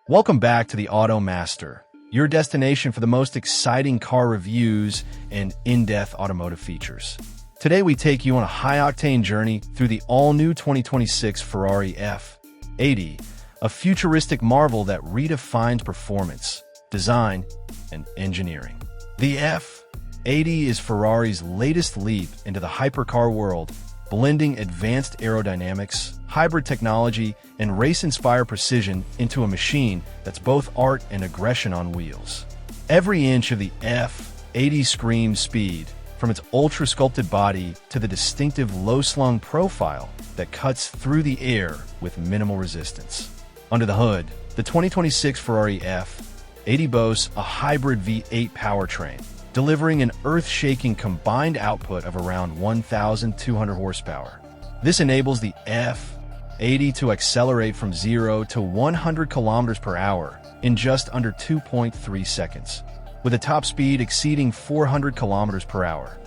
Welcome back to the Auto Master, your destination for the most exciting car reviews and in-depth automotive features. Today we take you on a high-octane journey through the all-new 2026 Ferrari F80, a futuristic marvel that redefines performance, design, and engineering. The F80 is Ferrari's latest leap into the hypercar world, blending advanced aerodynamics, hybrid technology, and race-inspired precision into a machine that's both art and aggression on wheels. Every inch of the F80 screams speed, from its ultra-sculpted body to the distinctive low-slung profile that cuts through the air with minimal resistance. Under the hood, the 2026 Ferrari F80 boasts a hybrid V8 powertrain, delivering an earth-shaking combined output of around 1,200 horsepower. This enables the F80 to accelerate from 0 to 100 kilometers per hour in just under 2.3 seconds, with a top speed exceeding 400 kilometers per hour.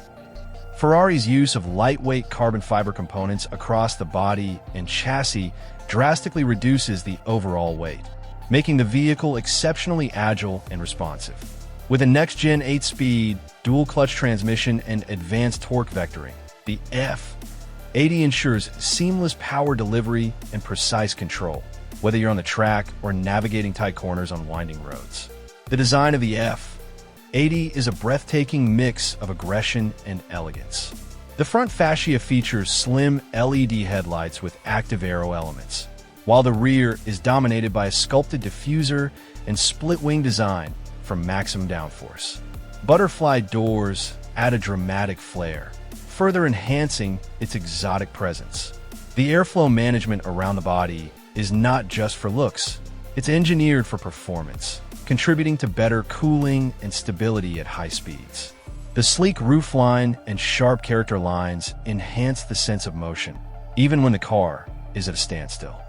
Ferrari's use of lightweight carbon fiber components across the body and chassis drastically reduces the overall weight, making the vehicle exceptionally agile and responsive. With a next-gen 8-speed, dual-clutch transmission and advanced torque vectoring, the F80 ensures seamless power delivery and precise control, whether you're on the track or navigating tight corners on winding roads. The design of the F80 is a breathtaking mix of aggression and elegance. The front fascia features slim LED headlights with active aero elements, while the rear is dominated by a sculpted diffuser and split-wing design for maximum downforce. Butterfly doors add a dramatic flair, further enhancing its exotic presence. The airflow management around the body is not just for looks, it's engineered for performance, contributing to better cooling and stability at high speeds. The sleek roofline and sharp character lines enhance the sense of motion, even when the car is at a standstill.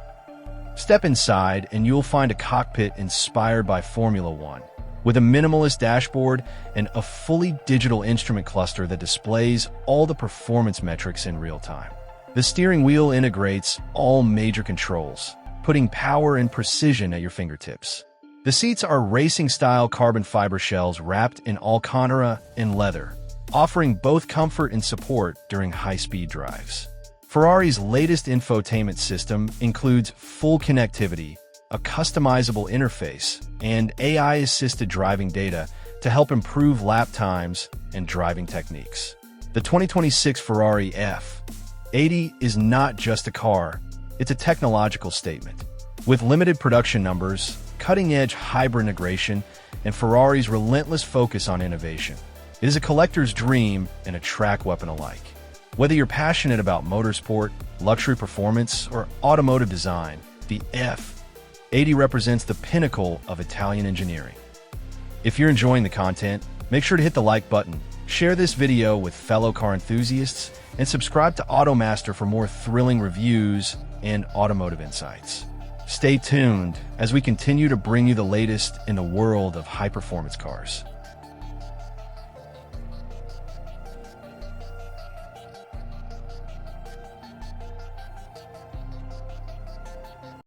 Step inside and you'll find a cockpit inspired by Formula One, with a minimalist dashboard and a fully digital instrument cluster that displays all the performance metrics in real time. The steering wheel integrates all major controls, putting power and precision at your fingertips. The seats are racing-style carbon fiber shells wrapped in Alcantara and leather, offering both comfort and support during high-speed drives. Ferrari's latest infotainment system includes full connectivity, a customizable interface, and AI-assisted driving data to help improve lap times and driving techniques. The 2026 Ferrari F80 is not just a car, it's a technological statement. With limited production numbers, cutting-edge hybrid integration, and Ferrari's relentless focus on innovation, it is a collector's dream and a track weapon alike. Whether you're passionate about motorsport, luxury performance, or automotive design, the F80 represents the pinnacle of Italian engineering. If you're enjoying the content, make sure to hit the like button, share this video with fellow car enthusiasts, and subscribe to AutoMaster for more thrilling reviews and automotive insights. Stay tuned as we continue to bring you the latest in the world of high-performance cars.